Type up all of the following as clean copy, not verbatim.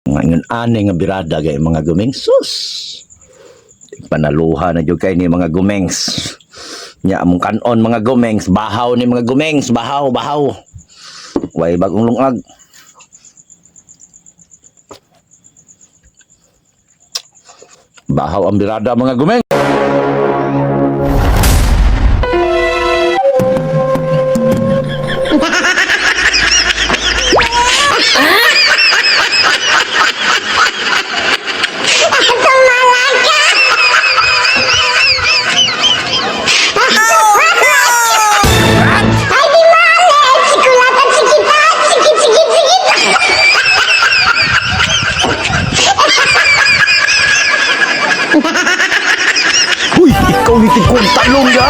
Ngayon ani nga birada gay mga gumeng sus. Panaluha na jud kay ni mga gumengs. Nya among kanon mga gumengs, bahaw ni mga gumengs, bahaw. Way bagong lungag. Bahaw ang birada mga gumeng. Uy, ikaw nitin kong talong ya.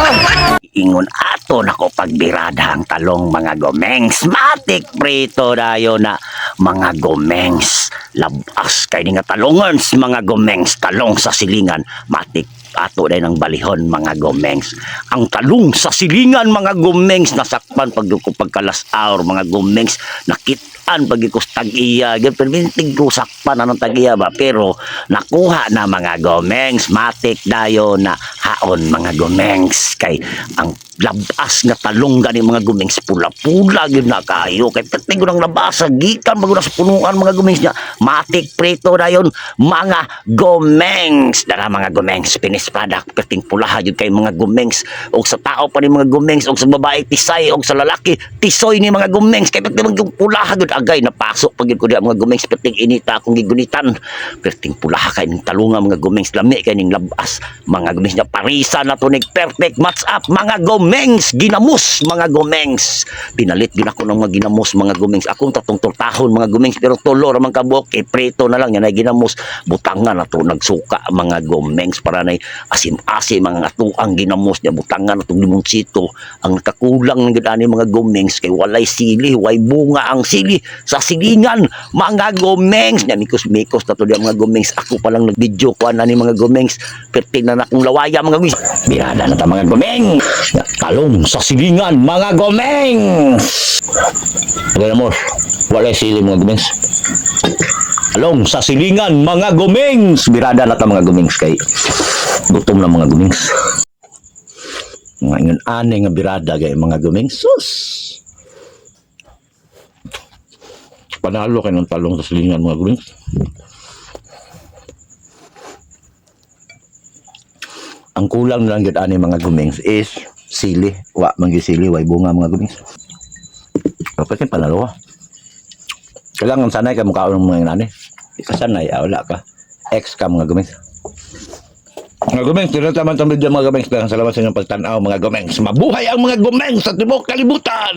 Ingon ato nako pagbirada ang talong mga gomengs. Matik prito dayo na mga gomengs. Labas kay nga talongan mga gomengs. Talong sa silingan. Matik ato dahil ng balihon mga gomengs. Ang talong sa silingan mga gomengs. Nasakpan pagkalasaur mga gomengs. Nakitaan pagkikos tag-iya. Permintig ko sakpan anong tag-iya ba. Pero nakuha na mga gomengs. Matik dayo na haon mga gomengs. Kay ang labas nga talong gani mga gomengs. Pula-pula yun na kayo. Kay perting ko ng labas. Gikan bago na sa punuan mga gomengs niya. Matik prito dayon mga gomengs. Dara mga gomengs. Padak perting pulaha yun kay mga gumengs o sa tao pa ni mga gumengs o sa babae tisay o sa lalaki tisoy ni mga gumengs kay perting mga pulaha yun agay napasok pag yun ko diya mga gumengs perting inita akong gigunitan perting pulaha kay ning talunga mga gumengs lami kay ning labas mga gumengs na parisa na tunig perfect match up mga gumengs ginamos mga gumengs pinalit din ako ng mga ginamos mga gumengs akong tatong tortahon mga gumengs pero tulo ramang kabok kay preto na lang yan ay ginamos butangan na to nagsuka mga gumengs para na asim-asim mga atuang ginamos niya butangan atong limonsito ang nakakulang ng gani mga gomengs kay walay sili way bunga ang sili sa silingan mga gomengs niya mikos-mikos na to diya mga gomengs ako pa lang nag-video ko na ni mga gomengs pertin na akong lawaya mga gomengs birada na ta mga gomengs talong sa silingan mga gomengs alam mo walay sili mga gomengs talong sa silingan mga gomengs birada na ta mga gomengs kay gutom na mga gumengs. Ngayon ani nga birada gay mga gumengs. Sus. Panalo kay ng talong sa silingan mga gumengs. Ang kulang lang gid ani mga gumengs is sili. Wa manggi sili way bunga mga gumengs. Kapag panalo. Kailangan sanay ka mukha ng mga nani. Kasanay wala ka. Ex ka mga gumengs. Mga gumengs, tinataman sa video mga gumengs. Salamat sa inyong pagtanaw mga gumengs. Mabuhay ang mga gumengs sa tibok kalibutan!